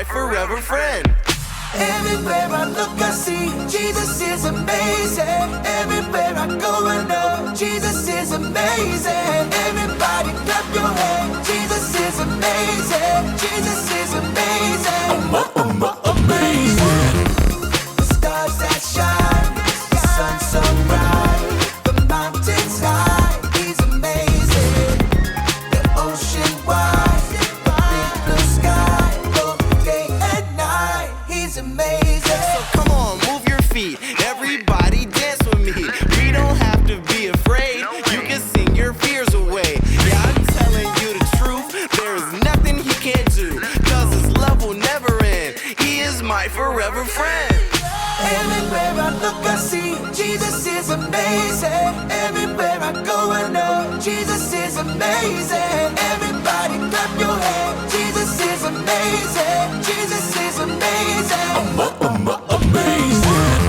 my forever friend. Everywhere I look, I see Jesus is amazing. Everywhere I go, I know Jesus is amazing. Everybody clap your hands. Jesus is amazing. Jesus is amazing. Amazing. The stars that shine, the sun so bright, the mountains high. He's amazing. The ocean wide, the big blue sky, both day and night. He's amazing. So come on, move your feet. Everybody dance with me. We don't have to be afraid. You can sing your fears away. Yeah, I'm telling you the truth. There is nothing he can't do. Cause his love will never end. He is my forever friend. Everywhere I look, I see Jesus is amazing. Everywhere I go, I know Jesus is amazing. Everybody clap your hands. Jesus is amazing. Jesus is amazing. Amazing.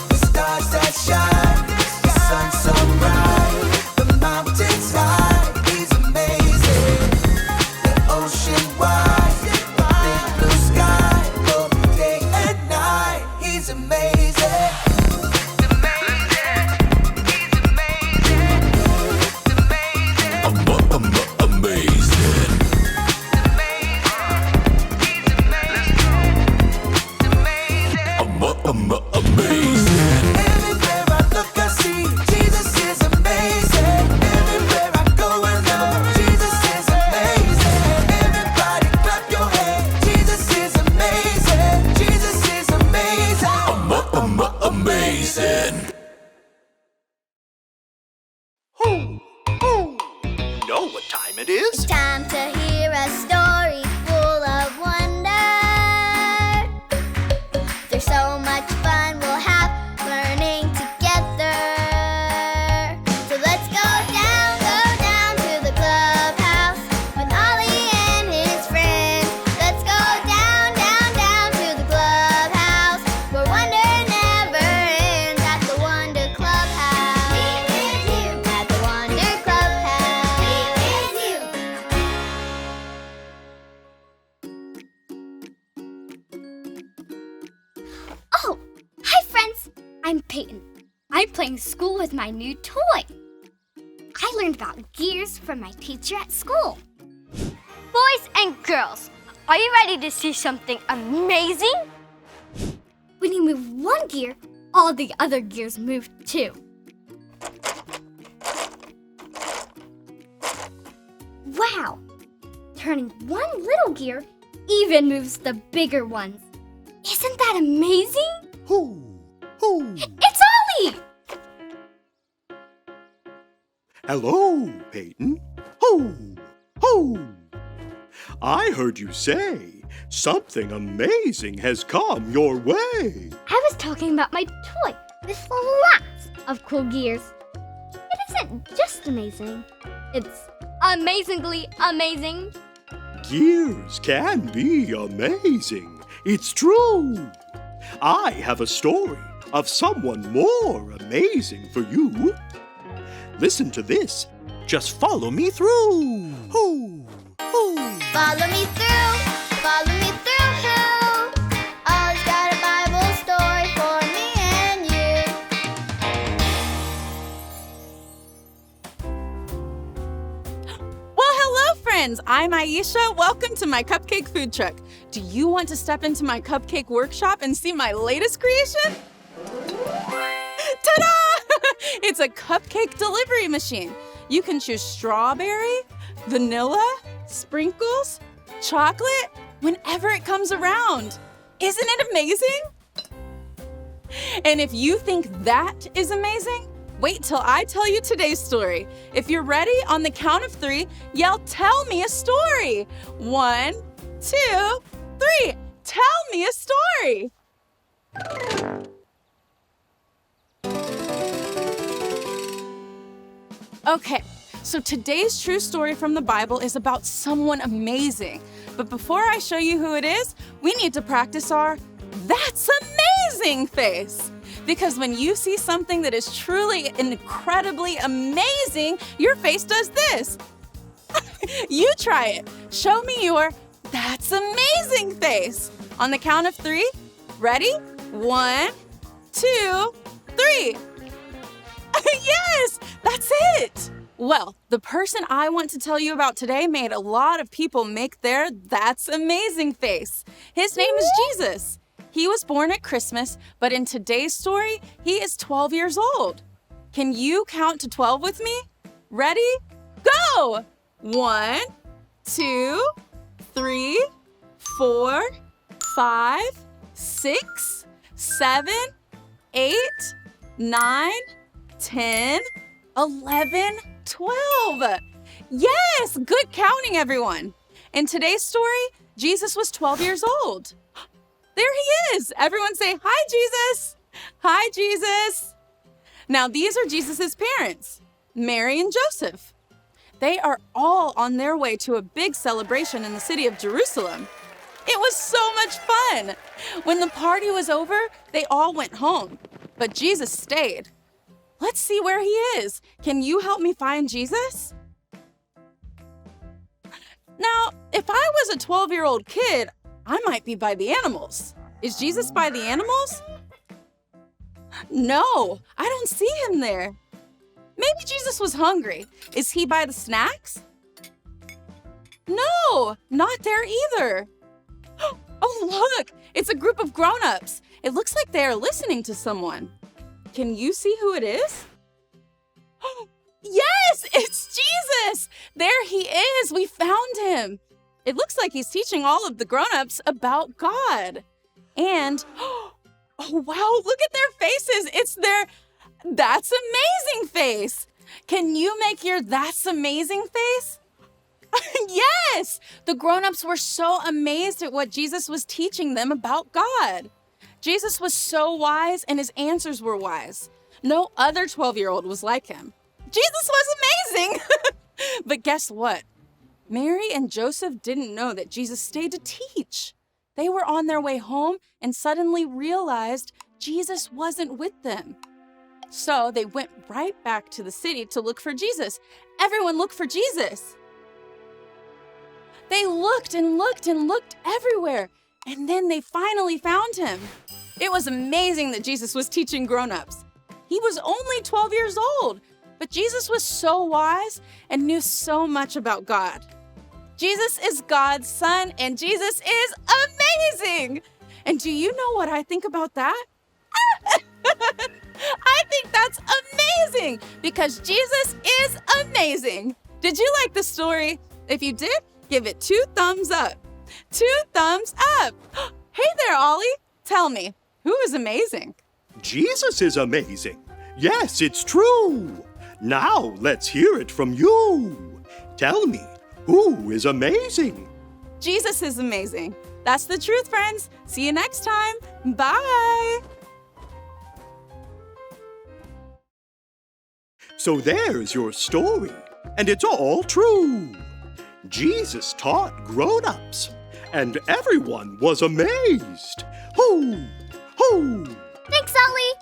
The stars that shine, the sun so bright, the mountains high. He's amazing. The ocean wide, the big blue sky, both day and night. He's amazing. Everywhere I look, I see Jesus is amazing. Everywhere I go, I know Jesus is amazing. Everybody clap your hands. Jesus is amazing. Jesus is amazing. Amazing. You know what time it is? Time to hear a story full of wonder. There's so much fun we'll have learning together. So let's go down to the clubhouse with Ollie and his friends. Let's go down to the clubhouse where wonder never ends at the Wonder Clubhouse. Meet with you at the Wonder Clubhouse. Meet with you. Oh, hi friends! I'm Peyton. I'm playing school with my new toy. I learned about gears from my teacher at school. Boys and girls, are you ready to see something amazing? When you move one gear, all the other gears move too. Wow! Turning one little gear even moves the bigger ones. Isn't that amazing? It's Ollie! Hello, Peyton. I heard you say something amazing has come your way. I was talking about my toy with lots of cool gears. It isn't just amazing, it's amazingly amazing. Gears can be amazing. It's true. I have a story of someone more amazing for you. Listen to this. Just follow me through. Follow me through, follow me through. Ollie's got a Bible story for me and you. Well, hello, friends. I'm Aisha. Welcome to my cupcake food truck. Do you want to step into my cupcake workshop and see my latest creation? Ta-da! It's a cupcake delivery machine. You can choose strawberry, vanilla, sprinkles, chocolate, whenever it comes around. Isn't it amazing? And if you think that is amazing, wait till I tell you today's story. If you're ready, on the count of 3, yell, "Tell me a story." 1, 2, 3. Tell me a story. Okay, so today's true story from the Bible is about someone amazing. But before I show you who it is, we need to practice our "That's amazing" face. Because when you see something that is truly incredibly amazing, your face does this. You try it. Show me your "That's That's amazing face. On the count of 3, ready? 1, 2, 3. Yes, that's it. Well, the person I want to tell you about today made a lot of people make their that's amazing face. His name is Jesus. He was born at Christmas, but in today's story, he is 12 years old. Can you count to 12 with me? Ready? Go! 1, 2, 3, 4, 5, 6, 7, 8, 9, 10, 11, 12. Yes, good counting, everyone. In today's story, Jesus was 12 years old. There he is. Everyone say, hi, Jesus. Hi, Jesus. Now, these are Jesus's parents, Mary and Joseph. They are all on their way to a big celebration in the city of Jerusalem. It was so much fun. When the party was over, they all went home, but Jesus stayed. Let's see where he is. Can you help me find Jesus? Now, if I was a 12-year-old kid, I might be by the animals. Is Jesus by the animals? No, I don't see him there. Maybe Jesus was hungry. Is he by the snacks? No, not there either. Oh, look, it's a group of grown-ups. It looks like they are listening to someone. Can you see who it is? Yes, it's Jesus. There he is. We found him. It looks like he's teaching all of the grown-ups about God. And, oh wow, look at their faces. It's their that's amazing face. Can you make your that's amazing face? Yes! The grown-ups were so amazed at what Jesus was teaching them about God. Jesus was so wise and his answers were wise. No other 12-year-old was like him. Jesus was amazing! But guess what? Mary and Joseph didn't know that Jesus stayed to teach. They were on their way home and suddenly realized Jesus wasn't with them. So they went right back to the city to look for Jesus. Everyone look for Jesus. They looked and looked and looked everywhere, and then they finally found him. It was amazing that Jesus was teaching grown-ups. He was only 12 years old, but Jesus was so wise and knew so much about God. Jesus is God's son, and Jesus is amazing. And do you know what I think about that? I think that's amazing because Jesus is amazing. Did you like the story? If you did, give it 2 thumbs up. 2 thumbs up. Hey there, Ollie. Tell me, who is amazing? Jesus is amazing. Yes, it's true. Now let's hear it from you. Tell me, who is amazing? Jesus is amazing. That's the truth, friends. See you next time. Bye. So there's your story, and it's all true. Jesus taught grown-ups, and everyone was amazed. Hoo! Hoo! Thanks, Ollie.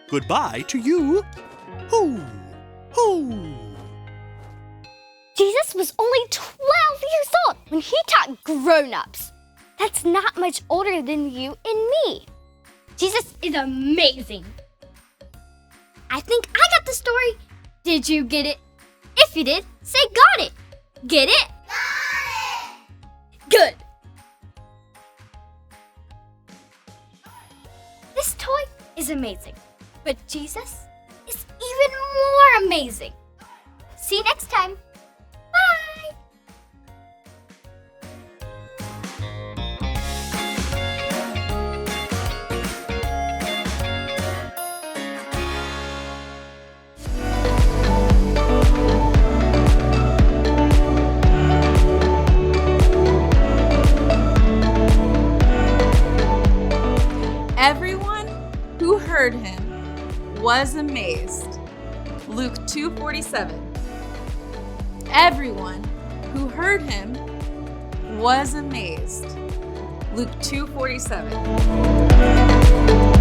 Goodbye to you. Hoo! Hoo! Jesus was only 12 years old when he taught grown-ups. That's not much older than you and me. Jesus is amazing. I think I got the story. Did you get it? If you did, say got it. Get it? Got it! Good. This toy is amazing, but Jesus is even more amazing. See you next time. Bye! Everyone who heard him was amazed. Luke 2:47. Everyone who heard him was amazed. Luke 2:47.